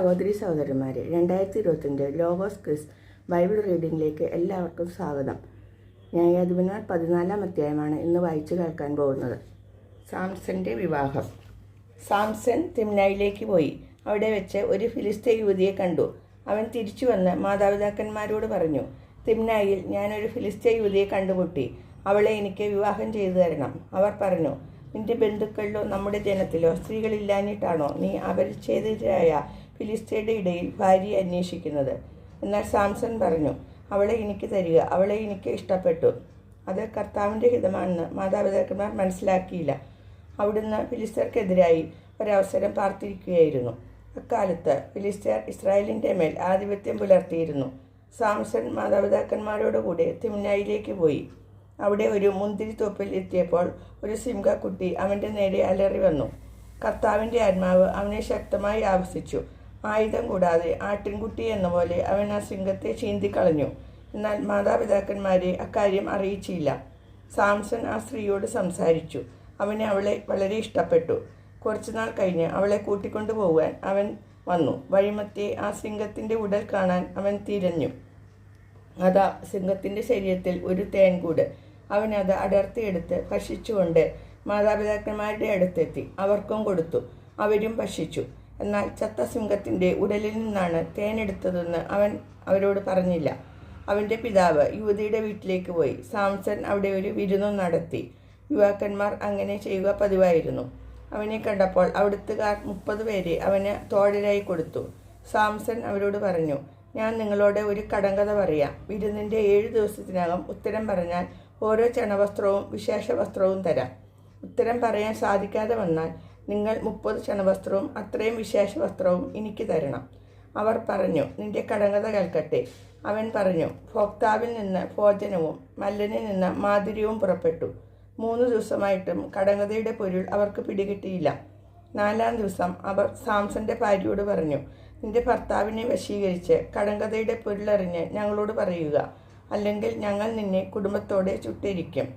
സഹോദരി സഹോദരന്മാരെ, 2025 logos quiz Bible റീഡിംഗിലേക്ക് എല്ലാവർക്കും സ്വാഗതം. ന്യായാധിപന്മാർ 14-ാം അധ്യായമാണ് ഇന്ന് വായിച്ചു കേൾക്കാൻ പോകുന്നത്. സാംസന്റെ വിവാഹം. സാംസൺ തിമ്നയിലേക്ക് പോയി. അവിടെ വെച്ച് ഒരു ഫിലിസ്തീയ യുവതിയെ കണ്ടു. അവൻ തിരിച്ചു വന്ന് മാതാപിതാക്കന്മാരോട് പറഞ്ഞു, തിമ്നയിൽ ഞാനൊരു ഫിലിസ്തീയ യുവതിയെ കണ്ടുമുട്ടി. അവളെ എനിക്ക് വിവാഹം ചെയ്തു തരണം. അവർ പറഞ്ഞു, നിന്റെ ബന്ധുക്കളിലോ നമ്മുടെ ജനത്തിലോ സ്ത്രീകളില്ലാഞ്ഞിട്ടാണോ നീ അപരിച്ഛേദിതരായ ഫിലിസ്ത്യരുടെ ഇടയിൽ ഭാര്യയെ അന്വേഷിക്കുന്നത്? എന്നാൽ സാംസൺ പറഞ്ഞു, അവളെ എനിക്ക് തരിക, അവളെ എനിക്ക് ഇഷ്ടപ്പെട്ടു. അത് കർത്താവിൻ്റെ ഹിതമാണെന്ന് മാതാപിതാക്കന്മാർ മനസ്സിലാക്കിയില്ല. അവിടുന്ന് ഫിലിസ്ത്യർക്കെതിരായി ഒരവസരം പാർത്തിരിക്കുകയായിരുന്നു. അക്കാലത്ത് ഫിലിസ്ത്യർ ഇസ്രായേലിൻ്റെ മേൽ ആധിപത്യം പുലർത്തിയിരുന്നു. സാംസൺ മാതാപിതാക്കന്മാരോടുകൂടി തിമ്നയിലേക്ക് പോയി. അവിടെ ഒരു മുന്തിരിത്തോപ്പിൽ എത്തിയപ്പോൾ ഒരു സിംഹക്കുട്ടി അവൻ്റെ നേരെ അലറി വന്നു. കർത്താവിൻ്റെ ആത്മാവ് അവനെ ശക്തമായി ആവസിച്ചു. ആയുധം കൂടാതെ ആട്ടിൻകുട്ടി എന്ന പോലെ അവൻ ആ സിംഹത്തെ ചീന്തിക്കളഞ്ഞു. എന്നാൽ മാതാപിതാക്കന്മാരെ അക്കാര്യം അറിയിച്ചില്ല. സാംസൺ ആ സ്ത്രീയോട് സംസാരിച്ചു. അവന് അവളെ വളരെ ഇഷ്ടപ്പെട്ടു. കുറച്ചുനാൾ കഴിഞ്ഞ് അവളെ കൂട്ടിക്കൊണ്ടു പോകാൻ അവൻ വന്നു. വഴിമധ്യേ ആ സിംഹത്തിൻ്റെ ഉടൽ കാണാൻ അവൻ തിരഞ്ഞു. അതാ സിംഹത്തിൻ്റെ ശരീരത്തിൽ ഒരു തേൻകൂട്. അവനത് അടർത്തിയെടുത്ത് ഭക്ഷിച്ചുകൊണ്ട് മാതാപിതാക്കന്മാരുടെ അടുത്തെത്തി. അവർക്കും കൊടുത്തു. അവരും ഭക്ഷിച്ചു. എന്നാൽ ചത്ത സിംഹത്തിൻ്റെ ഉടലിൽ നിന്നാണ് തേനെടുത്തതെന്ന് അവൻ അവരോട് പറഞ്ഞില്ല. അവൻ്റെ പിതാവ് യുവതിയുടെ വീട്ടിലേക്ക് പോയി. സാംസൺ അവിടെ ഒരു വിരുന്നും നടത്തി. യുവാക്കന്മാർ അങ്ങനെ ചെയ്യുക പതിവായിരുന്നു. അവനെ കണ്ടപ്പോൾ അവിടുത്തുകാർ 30 പേരെ അവന് തോഴരായി കൊടുത്തു. സാംസൺ അവരോട് പറഞ്ഞു, ഞാൻ നിങ്ങളോട് ഒരു കടങ്കഥ പറയാം. വിരുന്നിൻ്റെ 7 ദിവസത്തിനകം ഉത്തരം പറഞ്ഞാൽ ഓരോ ചണവസ്ത്രവും വിശേഷ വസ്ത്രവും തരാം. ഉത്തരം പറയാൻ സാധിക്കാതെ വന്നാൽ നിങ്ങൾ 30 ചണവസ്ത്രവും അത്രയും വിശേഷ വസ്ത്രവും എനിക്ക് തരണം. അവർ പറഞ്ഞു, നിന്റെ കടങ്കഥ കേൾക്കട്ടെ. അവൻ പറഞ്ഞു, ഭോക്താവിൽ നിന്ന് ഭോജനവും മല്ലനിൽ നിന്ന് മാധുര്യവും പുറപ്പെട്ടു. 3 ദിവസമായിട്ടും കടങ്കഥയുടെ പൊരുൾ അവർക്ക് പിടികിട്ടിയില്ല. 4-ാം ദിവസം അവർ സാംസന്റെ ഭാര്യയോട് പറഞ്ഞു, നിന്റെ ഭർത്താവിനെ വശീകരിച്ച് കടങ്കഥയുടെ പൊരുളറിഞ്ഞ് ഞങ്ങളോട് പറയുക, അല്ലെങ്കിൽ ഞങ്ങൾ നിന്നെ കുടുംബത്തോടെ ചുട്ടിരിക്കും.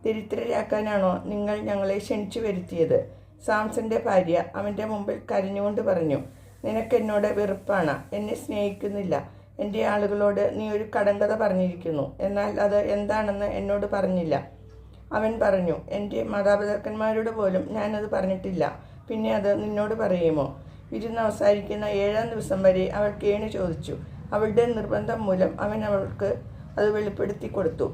ദരിദ്രരാക്കാനാണോ നിങ്ങൾ ഞങ്ങളെ ക്ഷണിച്ചു വരുത്തിയത്? സാംസന്റെ ഭാര്യ അവൻ്റെ മുമ്പിൽ കരഞ്ഞുകൊണ്ട് പറഞ്ഞു, നിനക്കെന്നോട് വെറുപ്പാണ്, എന്നെ സ്നേഹിക്കുന്നില്ല. എൻ്റെ ആളുകളോട് നീ ഒരു കടങ്കഥ പറഞ്ഞിരിക്കുന്നു, എന്നാൽ അത് എന്താണെന്ന് എന്നോട് പറഞ്ഞില്ല. അവൻ പറഞ്ഞു, എൻ്റെ മാതാപിതാക്കന്മാരോട് പോലും ഞാനത് പറഞ്ഞിട്ടില്ല, പിന്നെ അത് നിന്നോട് പറയുമോ? വിരുന്ന് അവസാനിക്കുന്ന 7-ാം ദിവസം വരെ അവൾ കേണു ചോദിച്ചു. അവളുടെ നിർബന്ധം മൂലം അവൻ അവൾക്ക് അത് വെളിപ്പെടുത്തി കൊടുത്തു.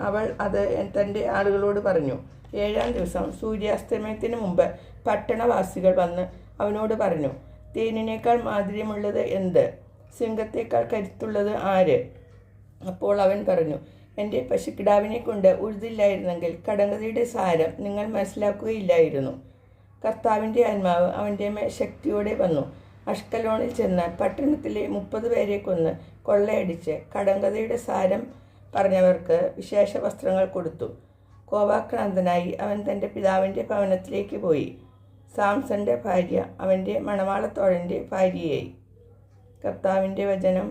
അവൾ അത് തൻ്റെ ആളുകളോട് പറഞ്ഞു. 7-ാം ദിവസം സൂര്യാസ്തമയത്തിന് മുമ്പ് പട്ടണവാസികൾ വന്ന് അവനോട് പറഞ്ഞു, തേനിനേക്കാൾ മാധുര്യമുള്ളത് എന്ത്? സിംഹത്തേക്കാൾ കരുത്തുള്ളത് ആര്? അപ്പോൾ അവൻ പറഞ്ഞു, എൻ്റെ പശുക്കിടാവിനെ കൊണ്ട് ഉഴുതില്ലായിരുന്നെങ്കിൽ കടങ്കഥയുടെ സാരം നിങ്ങൾ മനസ്സിലാക്കുകയില്ലായിരുന്നു. കർത്താവിൻ്റെ ആത്മാവ് അവൻ്റെ മേൽ ശക്തിയോടെ വന്നു. അഷ്കലോണിൽ ചെന്ന് പട്ടണത്തിലെ 30 പേരെ കൊന്ന് കൊള്ളയടിച്ച് കടങ്കഥയുടെ സാരം പറഞ്ഞവർക്ക് വിശേഷ വസ്ത്രങ്ങൾ കൊടുത്തു. കോപാക്രാന്തനായി അവൻ തൻ്റെ പിതാവിൻ്റെ ഭവനത്തിലേക്ക് പോയി. സാംസന്റെ ഭാര്യ അവൻ്റെ മണവാളത്തോഴൻ്റെ ഭാര്യയായി. കർത്താവിൻ്റെ വചനം.